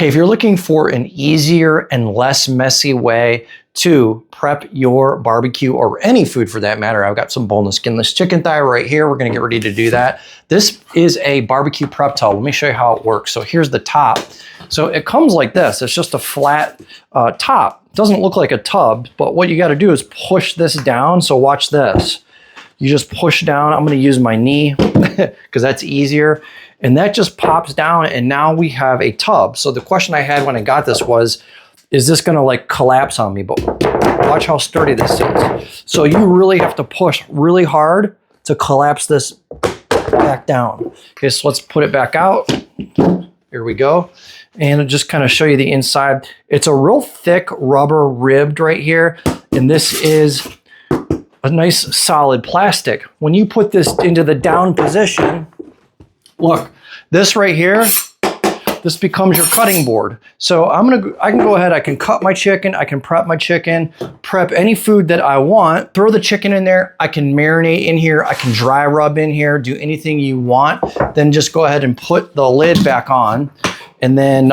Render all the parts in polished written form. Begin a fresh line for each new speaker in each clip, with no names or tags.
Hey, if you're looking for an easier and less messy way to prep your barbecue or any food for that matter, I've got some boneless, skinless chicken thigh right here. We're gonna get ready to do that. This is a barbecue prep tub. Let me show you how it works. So here's the top. So it comes like this. It's just a flat top. It doesn't look like a tub, but what you gotta do is push this down. So watch this. You just push down. I'm gonna use my knee because that's easier. And that just pops down and now we have a tub. So the question I had when I got this was, is this gonna like collapse on me? But watch how sturdy this is. So you really have to push really hard to collapse this back down. Okay, so let's put it back out. Here we go. And I'll just kind of show you the inside. It's a real thick rubber ribbed right here. And this is a nice solid plastic. When you put this into the down position, look, this right here, this becomes your cutting board. So I can go ahead, I can cut my chicken, I can prep my chicken, prep any food that I want, throw the chicken in there, I can marinate in here, I can dry rub in here, do anything you want, then just go ahead and put the lid back on and then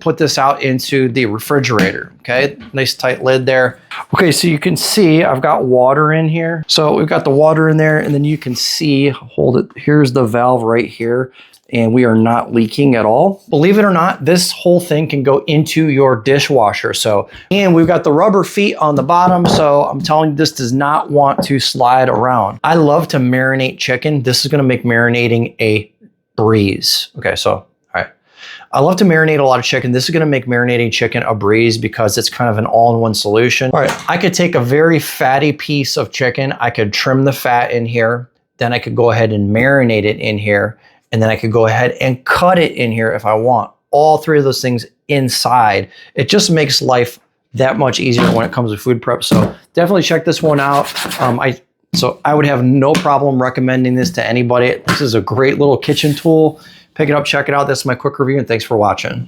put this out into the refrigerator, okay? Nice tight lid there. Okay, so you can see I've got water in here. So we've got the water in there and then you can see, hold it, here's the valve right here and we are not leaking at all. Believe it or not, this whole thing can go into your dishwasher. So, and we've got the rubber feet on the bottom. So I'm telling you, this does not want to slide around. I love to marinate chicken. This is gonna make marinating a breeze. Okay, so I love to marinate a lot of chicken. This is gonna make marinating chicken a breeze because it's kind of an all-in-one solution. All right, I could take a very fatty piece of chicken. I could trim the fat in here. Then I could go ahead and marinate it in here. And then I could go ahead and cut it in here if I want. All three of those things inside. It just makes life that much easier when it comes to food prep. So definitely check this one out. So I would have no problem recommending this to anybody. This is a great little kitchen tool. Pick it up, check it out. That's my quick review and thanks for watching.